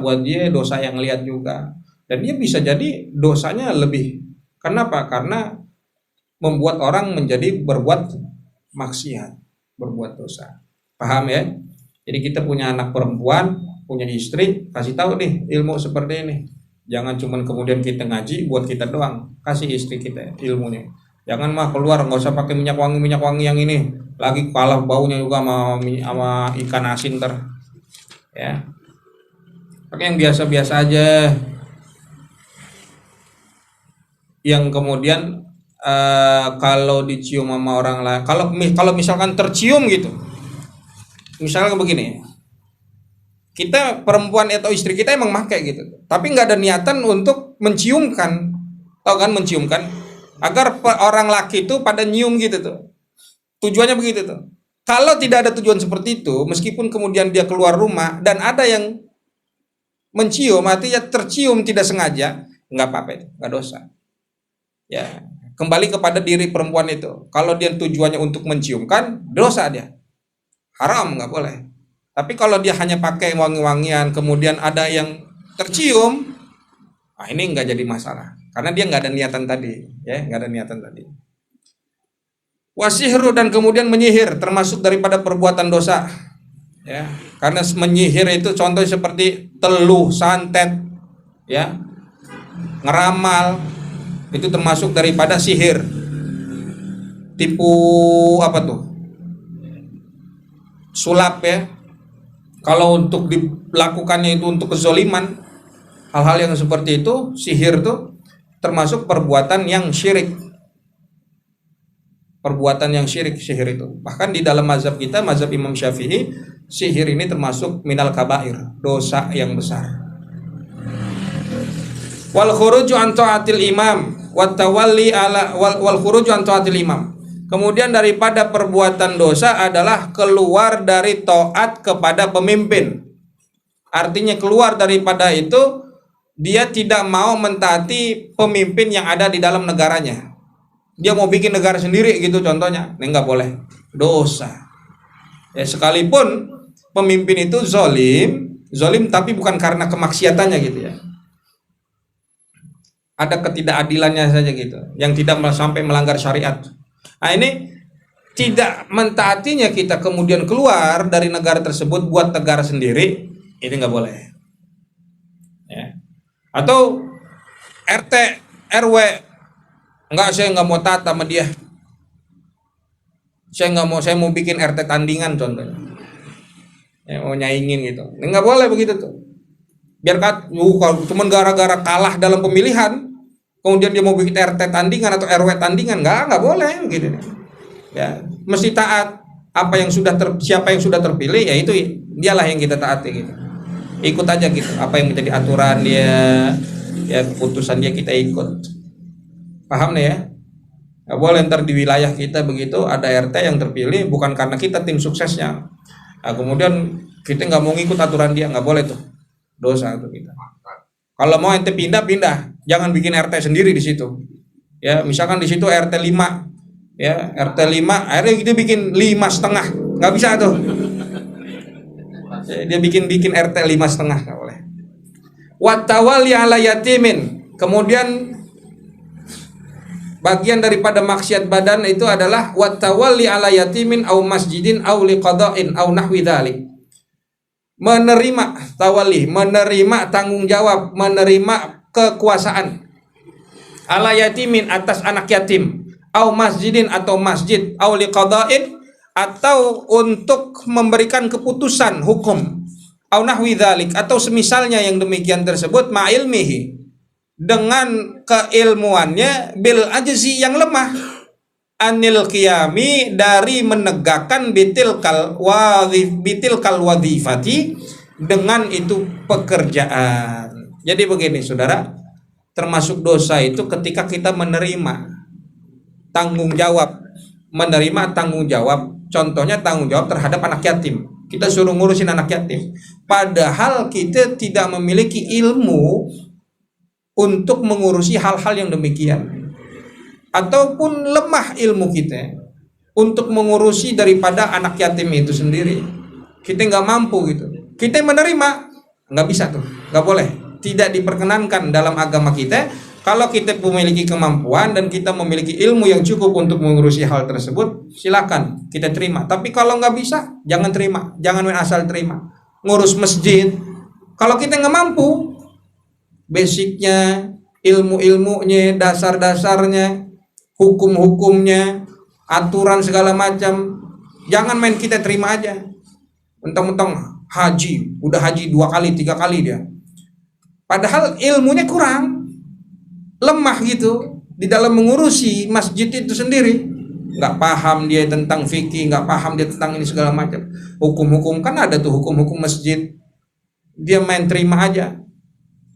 buat dia, dosa yang lihat juga. Dan dia bisa jadi dosanya lebih. Kenapa? Karena membuat orang menjadi berbuat maksiat, berbuat dosa. Paham ya? Jadi kita punya anak perempuan, punya istri, kasih tahu nih ilmu seperti ini. Jangan cuman kemudian kita ngaji buat kita doang. Kasih istri kita ilmunya. Jangan mah keluar nggak usah pakai minyak wangi yang ini. Lagi kalah baunya juga sama ikan asin ter. Ya. Pakai yang biasa-biasa aja. Yang kemudian kalau dicium sama orang lain, kalau misalkan tercium gitu, misalnya begini, kita perempuan atau istri kita emang pakai gitu, tapi nggak ada niatan untuk menciumkan, tau kan, menciumkan agar orang laki itu pada nyium gitu tuh, tujuannya begitu tuh. Kalau tidak ada tujuan seperti itu, meskipun kemudian dia keluar rumah dan ada yang mencium, artinya tercium tidak sengaja, nggak apa-apa itu, nggak dosa. Ya, kembali kepada diri perempuan itu. Kalau dia tujuannya untuk menciumkan, dosa dia, haram, nggak boleh. Tapi kalau dia hanya pakai wangi-wangian, kemudian ada yang tercium, ini nggak jadi masalah, karena dia nggak ada niatan tadi, ya, nggak ada niatan tadi. Wasihru, dan kemudian menyihir termasuk daripada perbuatan dosa, ya, karena menyihir itu contohnya seperti teluh, santet, ya, ngeramal, itu termasuk daripada sihir. Tipu apa tuh? Sulap, ya. Kalau untuk dilakukannya itu untuk kezoliman, hal-hal yang seperti itu, sihir itu termasuk perbuatan yang syirik. Perbuatan yang syirik, sihir itu. Bahkan di dalam mazhab kita, mazhab Imam Syafi'i, sihir ini termasuk minal kabair, dosa yang besar. Wal khuruju an ta'atil imam wat tawalli ala wal khuruju an ta'atil imam. Kemudian daripada perbuatan dosa adalah keluar dari taat kepada pemimpin. Artinya keluar daripada itu, dia tidak mau mentaati pemimpin yang ada di dalam negaranya. Dia mau bikin negara sendiri gitu contohnya. Ini nggak boleh, dosa. Ya, sekalipun pemimpin itu zolim tapi bukan karena kemaksiatannya gitu ya. Ada ketidakadilannya saja gitu, yang tidak sampai melanggar syariat. Nah, ini tidak mentaatinya kita kemudian keluar dari negara tersebut buat negara sendiri, ini nggak boleh. Ya. Atau RT, RW, saya nggak mau taat sama dia. Saya mau bikin RT tandingan contohnya. Ya, mau nyaingin gitu. Ini nggak boleh begitu tuh. Biar kalau cuma gara-gara kalah dalam pemilihan, kemudian dia mau bikin RT tandingan atau RW tandingan, nggak boleh gitu. Ya, mesti taat apa yang siapa yang sudah terpilih, ya itu dialah yang kita taati gitu. Ikut aja gitu, apa yang menjadi aturan dia, ya keputusan dia kita ikut. Paham nih ya? Nggak boleh ntar di wilayah kita begitu ada RT yang terpilih bukan karena kita tim suksesnya. Nah, kemudian kita nggak mau ngikut aturan dia, nggak boleh tuh. Dosa itu kita. Kalau mau ente pindah, jangan bikin RT sendiri di situ. Ya, misalkan di situ RT 5, ya RT 5, akhirnya dia bikin 5,5, nggak bisa tuh. Dia bikin RT 5,5, nggak boleh. Watawali ala yatimin. Kemudian bagian daripada maksiat badan itu adalah watawali ala yatimin au masjidin au liqada'in au nahwi dzalik. Menerima tawali, menerima tanggung jawab, menerima kekuasaan ala yatimin atas anak yatim, au masjidin atau masjid, au liqada'in atau untuk memberikan keputusan hukum, au nahwi dzalik atau semisalnya yang demikian tersebut, ma'ilmihi dengan keilmuannya, bil ajzi yang lemah, anil qiyami dari menegakkan bitil kal wadhifati dengan itu pekerjaan. Jadi begini saudara, termasuk dosa itu ketika kita menerima tanggung jawab, contohnya tanggung jawab terhadap anak yatim. Kita suruh ngurusin anak yatim, padahal kita tidak memiliki ilmu untuk mengurusi hal-hal yang demikian, ataupun lemah ilmu kita untuk mengurusi daripada anak yatim itu sendiri. Kita nggak mampu gitu, kita menerima, nggak bisa tuh, nggak boleh, tidak diperkenankan dalam agama kita. Kalau kita memiliki kemampuan dan kita memiliki ilmu yang cukup untuk mengurusi hal tersebut, silakan kita terima. Tapi kalau nggak bisa, jangan terima, jangan main asal terima. Ngurus masjid, kalau kita nggak mampu, basicnya, ilmu-ilmunya, dasar-dasarnya, hukum-hukumnya, aturan segala macam, jangan main kita terima aja. Mentang-mentang haji, udah haji 2 kali 3 kali dia, padahal ilmunya kurang, lemah gitu di dalam mengurusi masjid itu sendiri. Nggak paham dia tentang fikih, nggak paham dia tentang ini segala macam. Hukum-hukum kan ada tuh, hukum-hukum masjid, dia main terima aja.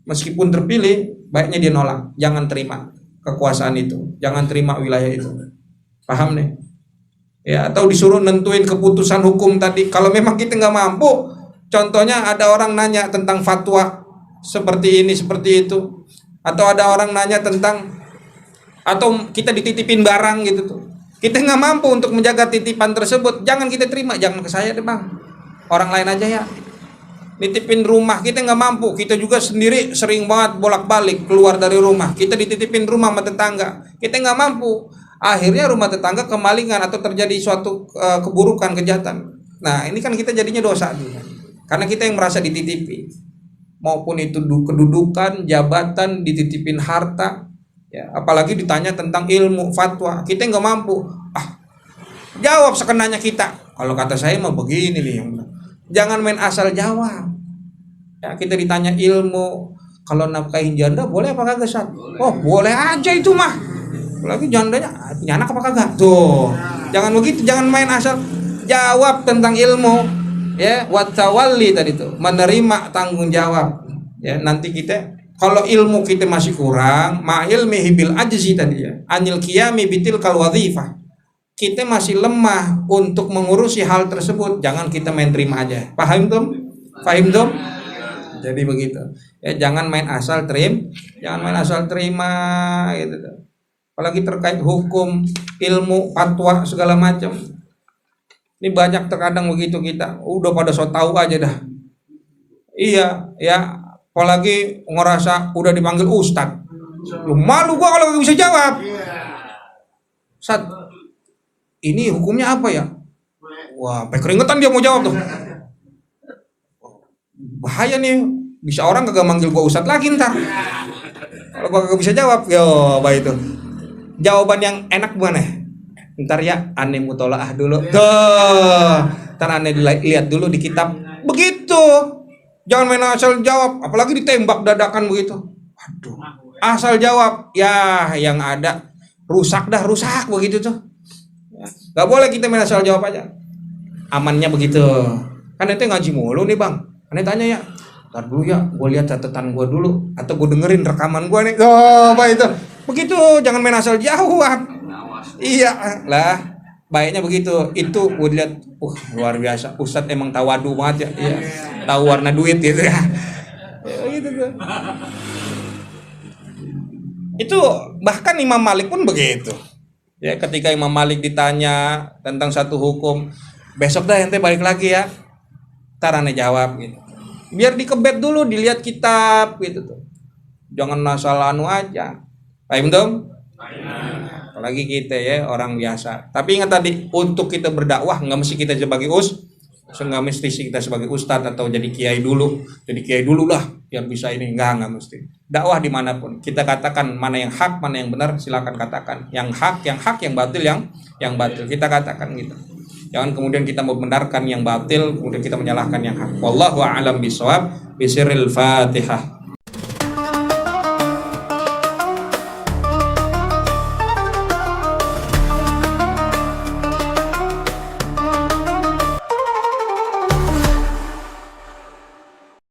Meskipun terpilih, baiknya dia nolak, jangan terima kekuasaan itu, jangan terima wilayah itu. Paham nih? Ya, atau disuruh nentuin keputusan hukum tadi. Kalau memang kita nggak mampu, contohnya ada orang nanya tentang fatwa seperti ini, seperti itu, atau ada orang nanya tentang Atau kita dititipin barang gitu tuh, kita nggak mampu untuk menjaga titipan tersebut, jangan kita terima. Jangan ke saya deh bang, orang lain aja ya. Nitipin rumah kita nggak mampu, kita juga sendiri sering banget bolak-balik keluar dari rumah, kita dititipin rumah sama tetangga, kita nggak mampu, akhirnya rumah tetangga kemalingan atau terjadi suatu keburukan, kejahatan. Nah ini kan kita jadinya dosa juga, karena kita yang merasa dititipi, maupun itu kedudukan, jabatan, dititipin harta, ya, apalagi ditanya tentang ilmu, fatwa, kita nggak mampu. Jawab sekenanya kita. Kalau kata saya mah begini nih yang benar. Jangan main asal jawab. Ya, kita ditanya ilmu, kalau nafkahin janda boleh apa kagak, Sat? Oh, boleh aja itu mah. Lagi jandanya punya anak apa kagak? Tuh. Jangan begitu, jangan main asal jawab tentang ilmu. Ya, watawalli tadi tuh, menerima tanggung jawab. Ya, nanti kita kalau ilmu kita masih kurang, ma'ilmihi bil ajzi tadi ya. Anil qiyami bitil kal wadhifah. Kita masih lemah untuk mengurusi hal tersebut, jangan kita main terima aja. Paham tuh? Paham tuh? Jadi begitu. Ya, jangan main asal terima gitu. Apalagi terkait hukum, ilmu, fatwa segala macam. Ini banyak terkadang begitu kita. Udah pada so tahu aja dah. Iya, ya. Apalagi ngerasa udah dipanggil ustad. Lu malu gua kalau gak bisa jawab. Sat, ini hukumnya apa ya? Wah, sampai keringetan dia mau jawab tuh. Bahaya nih, bisa orang kagak manggil gua ustad lagi ntar. Kalau gua kagak bisa jawab, yo, baik itu. Jawaban yang enak gimana? Ntar ya, aneh mutolaah dulu. Tuh, ntar aneh lihat dulu di kitab. Begitu. Jangan main asal jawab, apalagi ditembak dadakan begitu. Aduh, asal jawab, ya yang ada rusak begitu tuh. Gak boleh kita main asal jawab aja. Amannya begitu. Kan itu ngaji mulu nih bang. Aneh tanya ya, ntar dulu ya, gue lihat catatan gue dulu, atau gue dengerin rekaman gue nih. Oh, apa itu? Begitu, jangan main asal jawab. Iya lah, baiknya begitu. Itu gue lihat, luar biasa. Ustadz emang tawadu banget ya. Iya. Tahu warna duit gitu ya. Gitu tuh. Itu bahkan Imam Malik pun begitu. Ya, ketika Imam Malik ditanya tentang satu hukum, besok dah ente balik lagi ya. Ntar aneh jawab gitu. Biar dikebet dulu, dilihat kitab gitu tuh. Jangan asal anu aja. Paham dong? Apalagi kita ya orang biasa. Tapi ingat tadi, untuk kita berdakwah nggak mesti kita sebagai nggak mesti kita sebagai ustadz atau jadi kiai dulu. Jadi kiai dulu lah biar bisa ini, nggak mesti. Dakwah dimanapun kita katakan mana yang hak, mana yang benar, silakan katakan. Yang hak, yang batil, yang batil kita katakan gitu. Jangan kemudian kita membenarkan yang batil, kemudian kita menyalahkan yang hak. Wallahu a'lam bishawab. Bisiril Fatihah.